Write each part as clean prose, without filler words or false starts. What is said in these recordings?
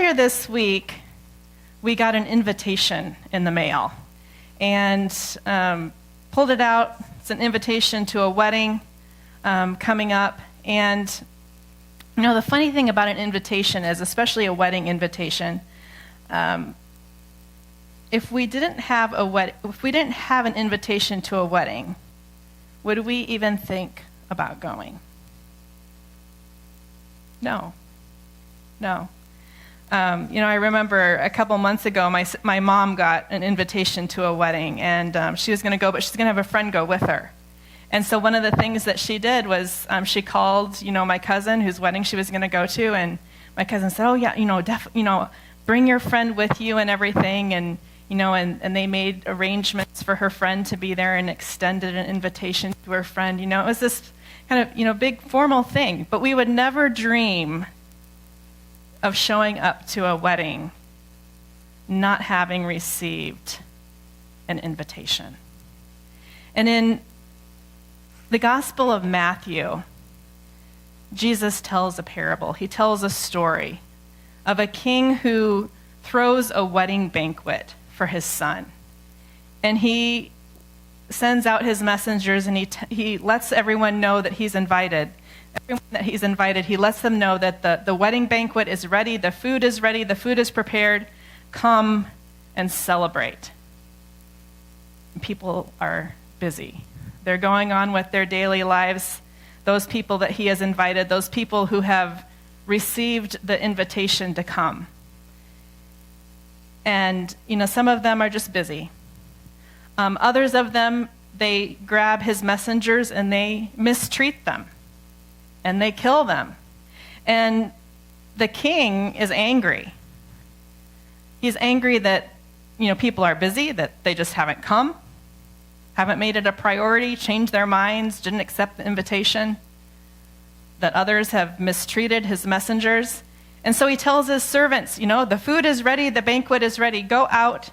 earlier this week, we got an invitation in the mail and pulled it out. It's an invitation to a wedding coming up. And, you know, the funny thing about an invitation is, especially a wedding invitation, if we didn't have an invitation to a wedding, would we even think about going? No. I remember a couple months ago, my mom got an invitation to a wedding, and she was going to go, but she's going to have a friend go with her. And so one of the things that she did was she called, my cousin whose wedding she was going to go to, and my cousin said, "Oh yeah, bring your friend with you and everything." And and they made arrangements for her friend to be there and extended an invitation to her friend. It was this kind of big formal thing, but we would never dream of showing up to a wedding not having received an invitation. And in the Gospel of Matthew, Jesus tells a parable. He tells a story of a king who throws a wedding banquet for his son. And he sends out his messengers, and he lets everyone know that he's invited. Everyone that he's invited, he lets them know that the wedding banquet is ready, the food is ready, the food is prepared. Come and celebrate. And people are busy. They're going on with their daily lives. Those people that he has invited, those people who have received the invitation to come. And, some of them are just busy. Others of them, they grab his messengers and they mistreat them. And they kill them. And the king is angry. He's angry that, people are busy, that they just haven't come, haven't made it a priority, changed their minds, didn't accept the invitation, that others have mistreated his messengers. And so he tells his servants, the food is ready, the banquet is ready. Go out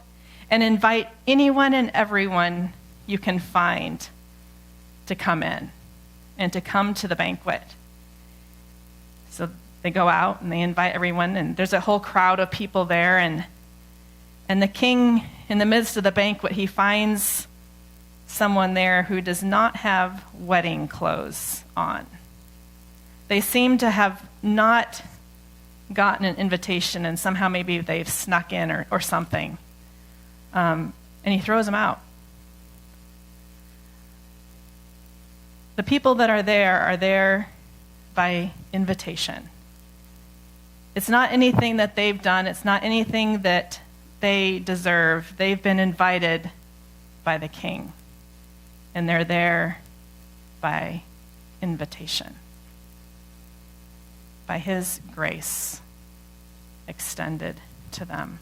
and invite anyone and everyone you can find to come in and to come to the banquet. So they go out and they invite everyone, and there's a whole crowd of people there. And the king, in the midst of the banquet, he finds someone there who does not have wedding clothes on. They seem to have not gotten an invitation, and somehow maybe they've snuck in or something. And he throws them out. The people that are there by invitation. It's not anything that they've done. It's not anything that they deserve. They've been invited by the king. And they're there by invitation. By his grace extended to them.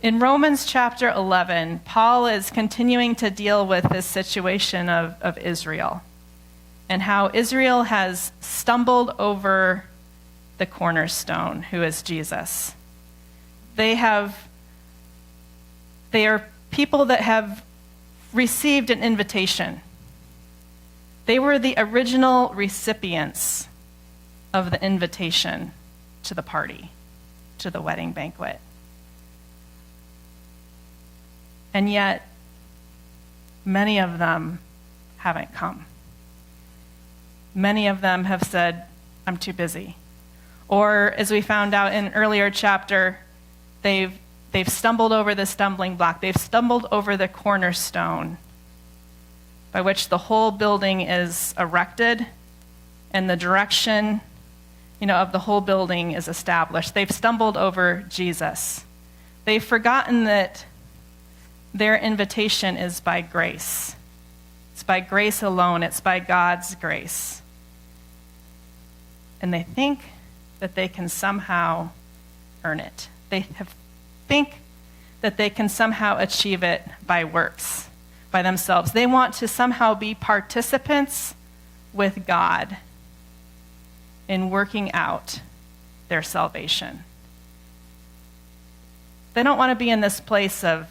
In Romans chapter 11, Paul is continuing to deal with this situation of Israel and how Israel has stumbled over the cornerstone, who is Jesus. They are people that have received an invitation. They were the original recipients of the invitation to the party, to the wedding banquet. And yet, many of them haven't come. Many of them have said, "I'm too busy." Or, as we found out in an earlier chapter, they've stumbled over the stumbling block. They've stumbled over the cornerstone by which the whole building is erected and the direction, of the whole building is established. They've stumbled over Jesus. They've forgotten that their invitation is by grace. It's by grace alone. It's by God's grace. And they think that they can somehow earn it. They think that they can somehow achieve it by works, by themselves. They want to somehow be participants with God in working out their salvation. They don't want to be in this place of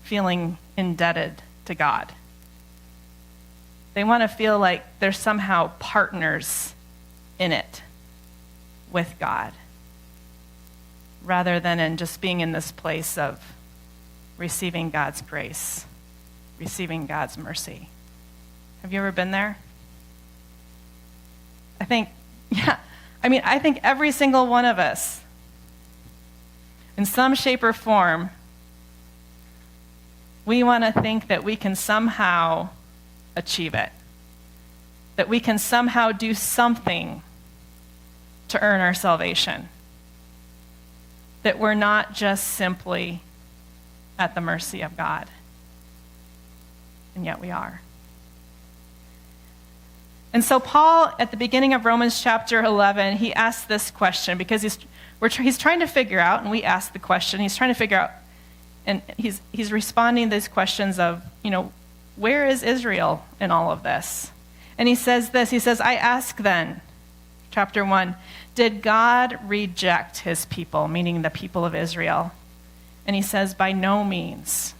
feeling indebted to God. They want to feel like they're somehow partners in it with God. rather than in just being in this place of receiving God's grace, receiving God's mercy. Have you ever been there? I think every single one of us, in some shape or form, we want to think that we can somehow achieve it, that we can somehow do something to earn our salvation, that we're not just simply at the mercy of God. And yet we are. And so Paul, at the beginning of Romans chapter 11, he asks this question because he's trying to figure out, and we ask the question, he's trying to figure out, and he's responding to these questions of, where is Israel in all of this? And he says this, he says, I ask then, chapter 1, did God reject his people, meaning the people of Israel? And he says, by no means.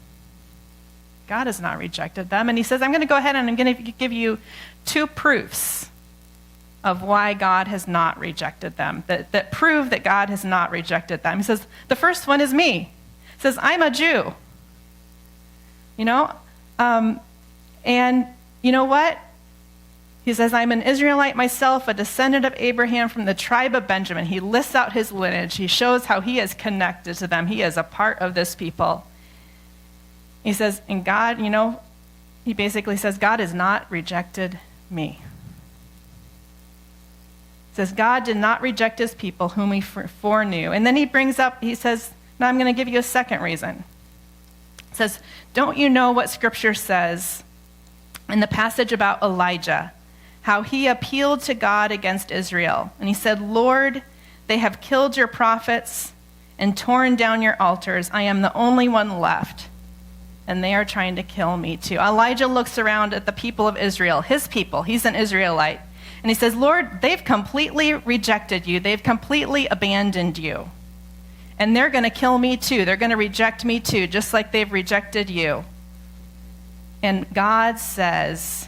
God has not rejected them. And he says, I'm going to go ahead and I'm going to give you 2 proofs of why God has not rejected them, that prove that God has not rejected them. He says, the first one is me. He says, I'm a Jew. And you know what? He says, I'm an Israelite myself, a descendant of Abraham from the tribe of Benjamin. He lists out his lineage. He shows how he is connected to them. He is a part of this people. He says, and God, he basically says, God has not rejected me. He says, God did not reject his people whom he foreknew. And then he says, now I'm going to give you a second reason. He says, don't you know what Scripture says in the passage about Elijah, how he appealed to God against Israel? And he said, Lord, they have killed your prophets and torn down your altars. I am the only one left, and they are trying to kill me too. Elijah looks around at the people of Israel, his people. He's an Israelite. And he says, Lord, they've completely rejected you. They've completely abandoned you. And they're going to kill me too. They're going to reject me too, just like they've rejected you. And God says,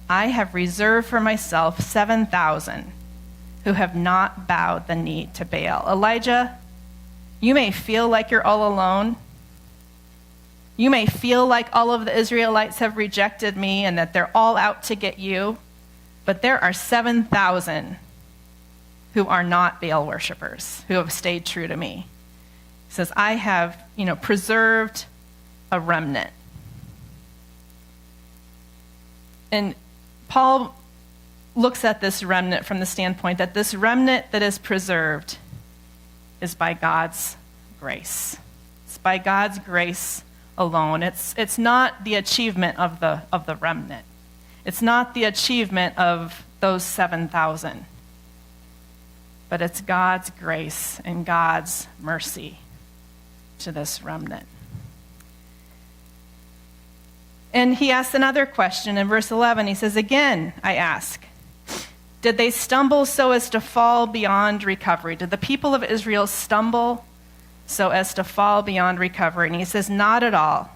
I have reserved for myself 7,000 who have not bowed the knee to Baal. Elijah, you may feel like you're all alone. You may feel like all of the Israelites have rejected me and that they're all out to get you. But there are 7,000 who are not Baal worshipers, who have stayed true to me. He says, I have, preserved a remnant. And Paul looks at this remnant from the standpoint that this remnant that is preserved is by God's grace. It's by God's grace alone. It's not the achievement of the remnant. It's not the achievement of those 7,000. But it's God's grace and God's mercy to this remnant. And he asks another question in verse 11. He says, again, I ask, did they stumble so as to fall beyond recovery? Did the people of Israel stumble so as to fall beyond recovery? And he says, not at all.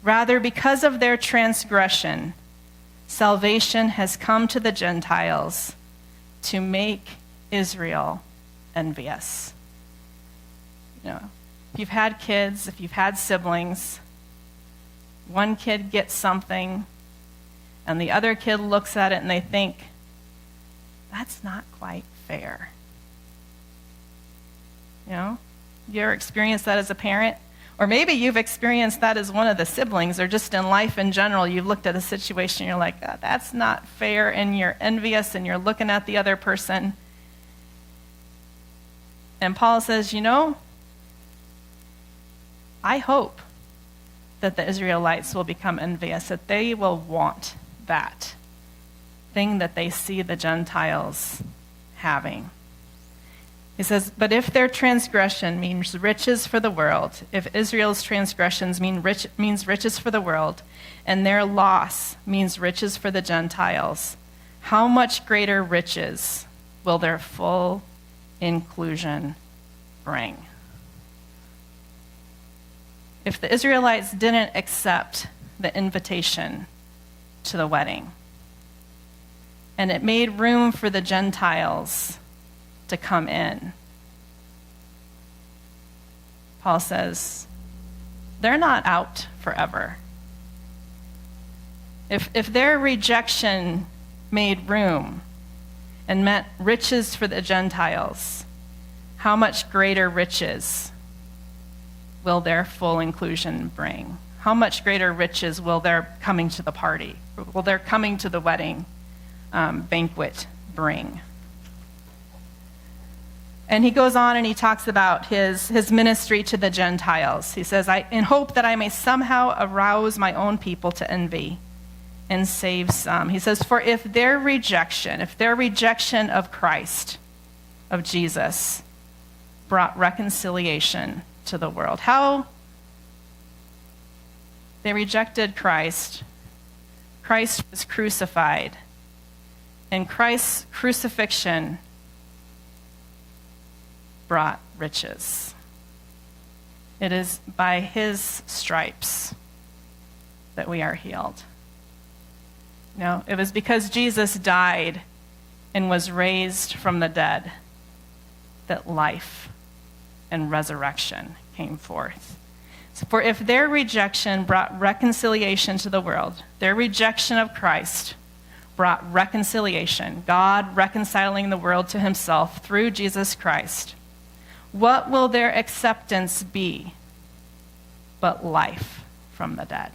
Rather, because of their transgression, salvation has come to the Gentiles to make Israel envious. If you've had kids, if you've had siblings, one kid gets something, and the other kid looks at it and they think, that's not quite fair. You ever experienced that as a parent? Or maybe you've experienced that as one of the siblings, or just in life in general, you've looked at a situation and you're like, oh, that's not fair, and you're envious and you're looking at the other person. And Paul says, I hope that the Israelites will become envious, that they will want that thing that they see the Gentiles having. He says, but if their transgression means riches for the world, if Israel's transgressions means riches for the world, and their loss means riches for the Gentiles, how much greater riches will their full inclusion bring? If the Israelites didn't accept the invitation to the wedding, and it made room for the Gentiles to come in, Paul says, they're not out forever. If their rejection made room and meant riches for the Gentiles, how much greater riches will their full inclusion bring? How much greater riches will their coming to the party, will their coming to the wedding banquet bring? And he goes on and he talks about his ministry to the Gentiles. He says, in hope that I may somehow arouse my own people to envy and save some. He says, for if their rejection of Christ, of Jesus, brought reconciliation to the world. How they rejected Christ. Christ was crucified. And Christ's crucifixion brought riches. It is by his stripes that we are healed. No, it was because Jesus died and was raised from the dead that life and resurrection came forth. So for if their rejection brought reconciliation to the world, their rejection of Christ brought reconciliation, God reconciling the world to himself through Jesus Christ, what will their acceptance be but life from the dead?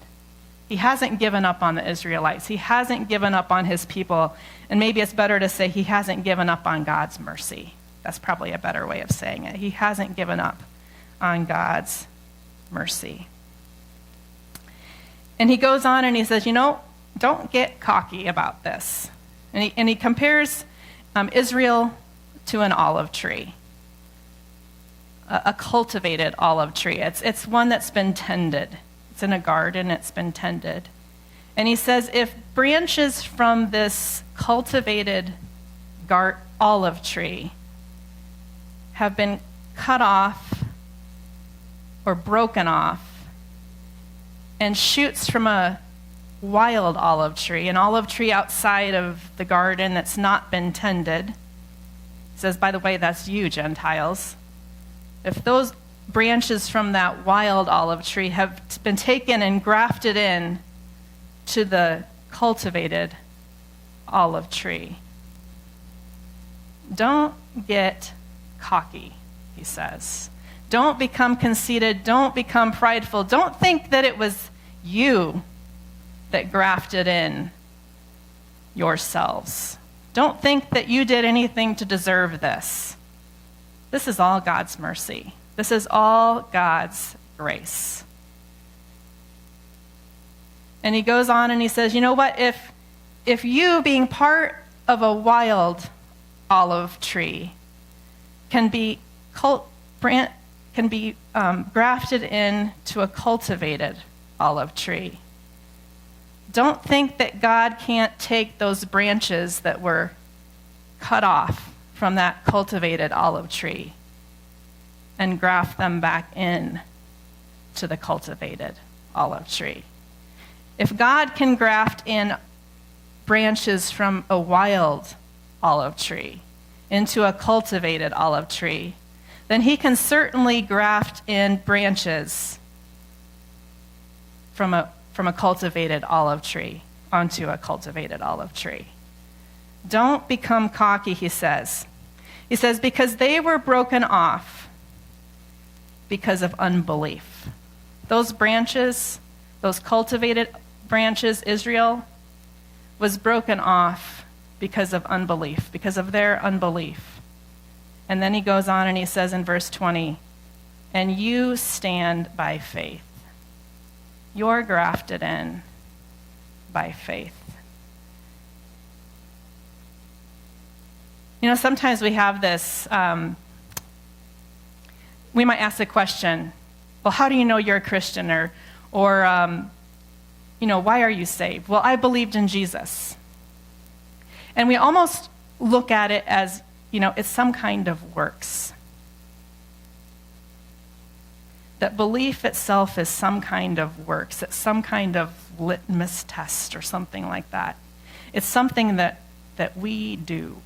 He hasn't given up on the Israelites. He hasn't given up on his people. And maybe it's better to say he hasn't given up on God's mercy. That's probably a better way of saying it. He hasn't given up on God's mercy. And he goes on and he says, don't get cocky about this. And he compares Israel to an olive tree, a cultivated olive tree. It's one that's been tended. It's in a garden, it's been tended. And he says, if branches from this cultivated olive tree have been cut off or broken off, and shoots from a wild olive tree, an olive tree outside of the garden that's not been tended, he says, by the way, that's you, Gentiles. If those branches from that wild olive tree have been taken and grafted in to the cultivated olive tree, don't get cocky, he says. Don't become conceited. Don't become prideful. Don't think that it was you that grafted in yourselves. Don't think that you did anything to deserve this. This is all God's mercy. This is all God's grace. And he goes on and he says, you know what? If you, being part of a wild olive tree, can be grafted into a cultivated olive tree, don't think that God can't take those branches that were cut off from that cultivated olive tree and graft them back in to the cultivated olive tree. If God can graft in branches from a wild olive tree into a cultivated olive tree, then he can certainly graft in branches from a cultivated olive tree onto a cultivated olive tree. Don't become cocky, he says. He says, because they were broken off because of unbelief. Those branches, those cultivated branches, Israel was broken off because of unbelief, because of their unbelief. And then he goes on and he says in verse 20, and you stand by faith. You're grafted in by faith. Sometimes we have this, we might ask the question, well, how do you know you're a Christian? Or why are you saved? Well, I believed in Jesus. And we almost look at it as, it's some kind of works. That belief itself is some kind of works. It's some kind of litmus test or something like that. It's something that we do.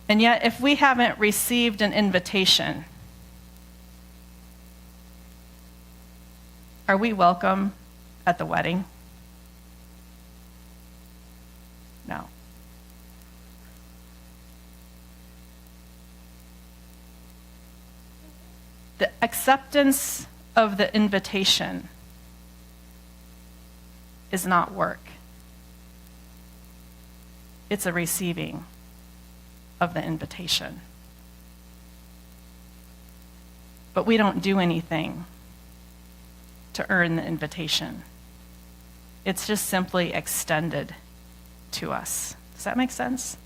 And yet, if we haven't received an invitation, are we welcome at the wedding? No. The acceptance of the invitation is not work. It's a receiving of the invitation. But we don't do anything to earn the invitation. It's just simply extended to us. Does that make sense?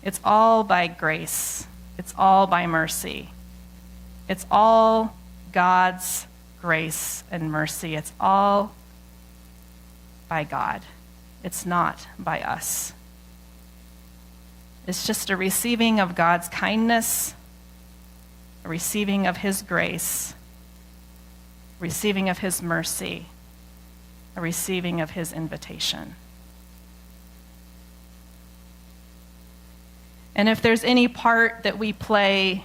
It's all by grace. It's all by mercy. It's all God's grace and mercy. It's all by God. It's not by us. It's just a receiving of God's kindness, a receiving of his grace, a receiving of his mercy, a receiving of his invitation. And if there's any part that we play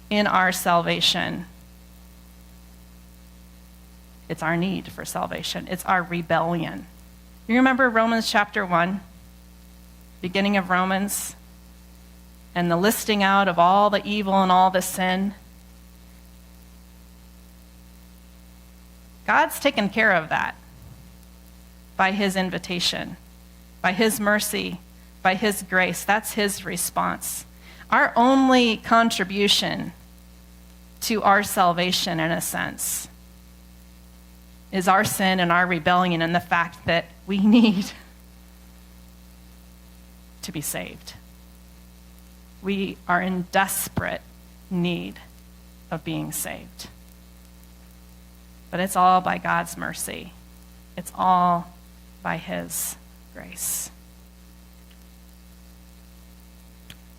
in our salvation, it's our need for salvation. It's our rebellion. You remember Romans chapter 1, beginning of Romans, and the listing out of all the evil and all the sin? God's taken care of that by his invitation, by his mercy, by his grace. That's his response. Our only contribution to our salvation, in a sense, is our sin and our rebellion and the fact that we need to be saved. We are in desperate need of being saved. But it's all by God's mercy. It's all by his grace.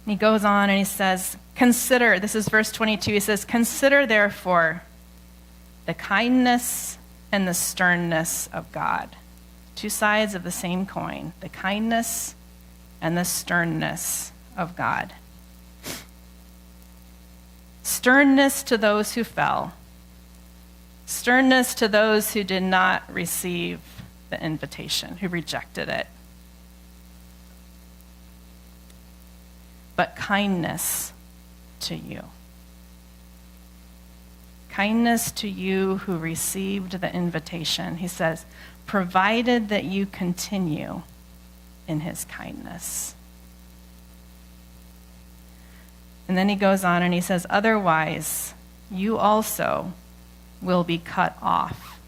And he goes on and he says, consider, this is verse 22, he says, consider therefore the kindness and the sternness of God. Two sides of the same coin, the kindness and the sternness of God. Sternness to those who fell. Sternness to those who did not receive the invitation, who rejected it. But kindness to you. Kindness to you who received the invitation. He says, provided that you continue in his kindness. And then he goes on and he says, otherwise, you also will be cut off.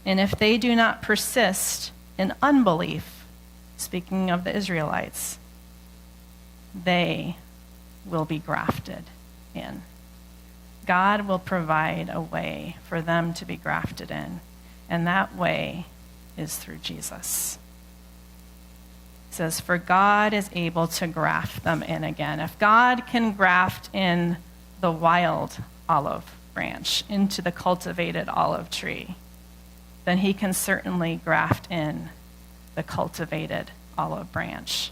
And if they do not persist in unbelief, speaking of the Israelites, they will be grafted in. God will provide a way for them to be grafted in, and that way is through Jesus. It says, for God is able to graft them in again. If God can graft in the wild olive branch into the cultivated olive tree, then he can certainly graft in the cultivated olive branch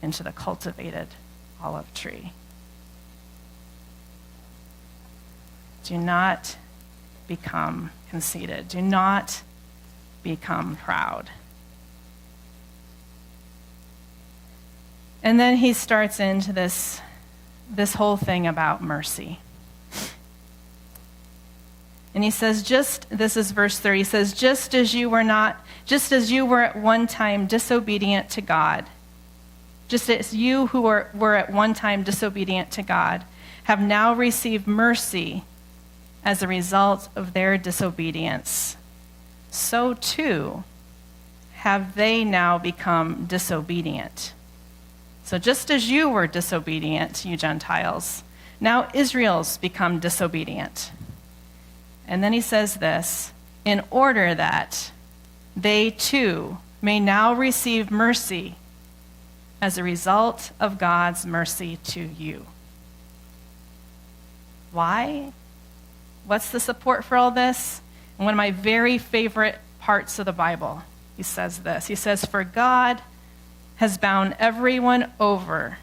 into the cultivated olive tree. Do not become conceited. Do not become proud. And then he starts into this whole thing about mercy. And he says, this is verse 30, he says, just as you were at one time disobedient to God, just as you who were at one time disobedient to God have now received mercy as a result of their disobedience, so too have they now become disobedient. So just as you were disobedient, you Gentiles, now Israel's become disobedient. And then he says this, in order that they too may now receive mercy as a result of God's mercy to you. Why? What's the support for all this? And one of my very favorite parts of the Bible, he says this. He says, for God has bound everyone over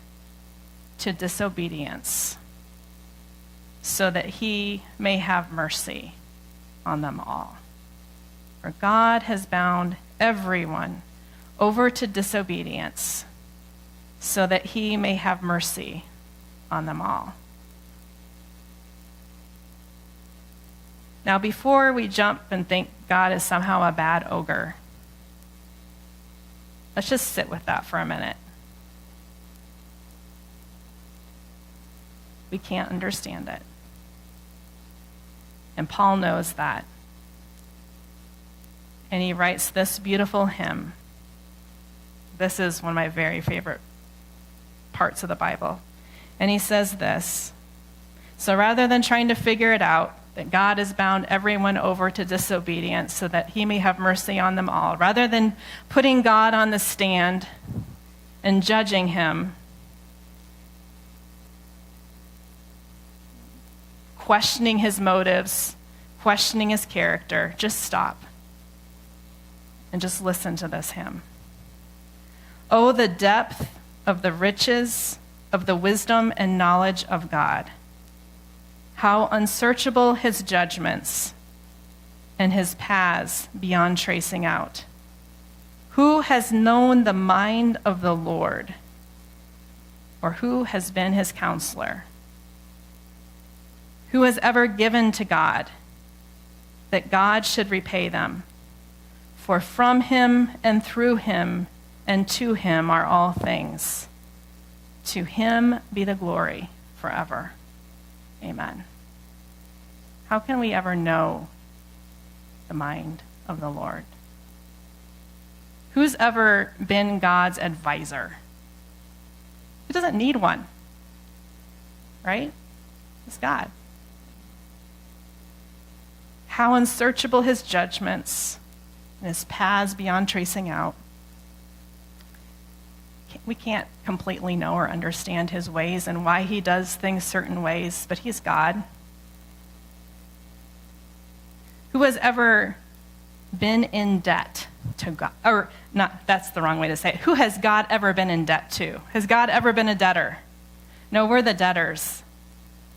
to disobedience, so that he may have mercy on them all. For God has bound everyone over to disobedience, so that he may have mercy on them all. Now, before we jump and think God is somehow a bad ogre, let's just sit with that for a minute. We can't understand it. And Paul knows that. And he writes this beautiful hymn. This is one of my very favorite parts of the Bible. And he says this: so rather than trying to figure it out, that God has bound everyone over to disobedience so that he may have mercy on them all, rather than putting God on the stand and judging him, questioning his motives, questioning his character, just stop and just listen to this hymn. Oh, the depth of the riches of the wisdom and knowledge of God. How unsearchable his judgments and his paths beyond tracing out. Who has known the mind of the Lord? Or who has been his counselor? Who has ever given to God that God should repay them? For from him and through him and to him are all things. To him be the glory forever. Amen. How can we ever know the mind of the Lord? Who's ever been God's advisor? He doesn't need one, right? It's God. How unsearchable his judgments and his paths beyond tracing out. We can't completely know or understand his ways and why he does things certain ways, but he's God. Who has ever been in debt to God? Or not, that's the wrong way to say it. Who has God ever been in debt to? Has God ever been a debtor? No, we're the debtors.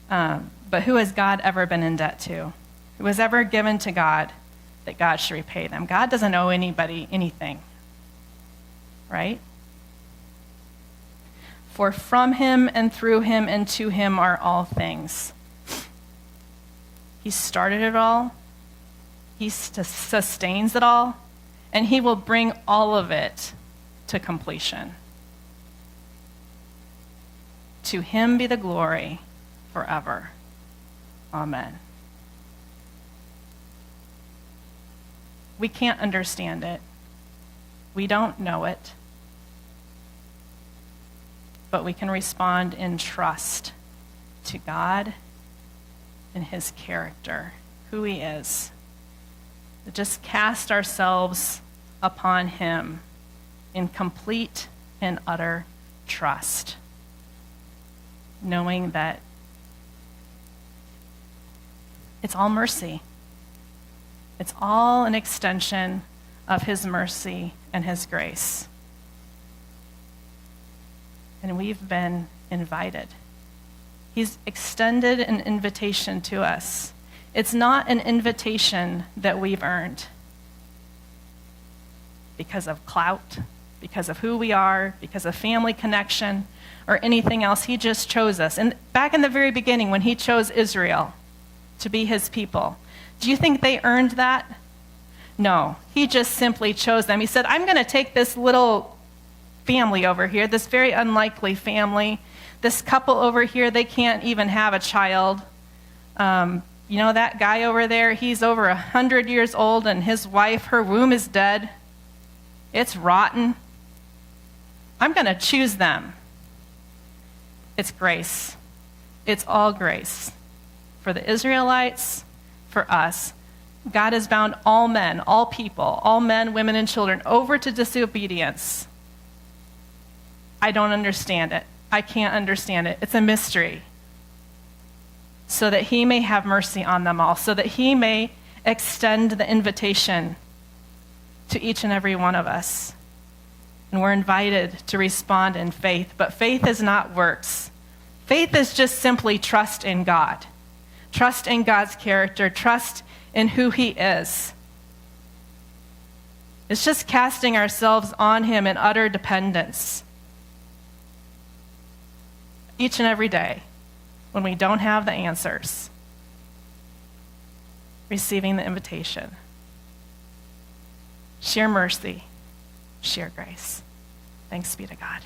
But who has God ever been in debt to? Who has ever given to God that God should repay them? God doesn't owe anybody anything, right? For from him and through him and to him are all things. He started it all. He sustains it all. And he will bring all of it to completion. To him be the glory forever. Amen. We can't understand it. We don't know it. But we can respond in trust to God and his character, who he is. Just cast ourselves upon him in complete and utter trust, knowing that it's all mercy. It's all an extension of his mercy and his grace. And we've been invited. He's extended an invitation to us. It's not an invitation that we've earned because of clout, because of who we are, because of family connection, or anything else. He just chose us. And back in the very beginning, when he chose Israel to be his people, do you think they earned that? No. He just simply chose them. He said, I'm going to take this little family over here, this very unlikely family, this couple over here, they can't even have a child. You know, that guy over there, he's over 100 years old, and his wife, her womb is dead. It's rotten. I'm going to choose them. It's grace. It's all grace. For the Israelites, for us, God has bound all men, all people, all men, women, and children over to disobedience. I don't understand it. I can't understand it. It's a mystery. So that he may have mercy on them all, so that he may extend the invitation to each and every one of us. And we're invited to respond in faith. But faith is not works. Faith is just simply trust in God. Trust in God's character. Trust in who he is. It's just casting ourselves on him in utter dependence. Each and every day, when we don't have the answers, receiving the invitation. Share mercy, share grace. Thanks be to God.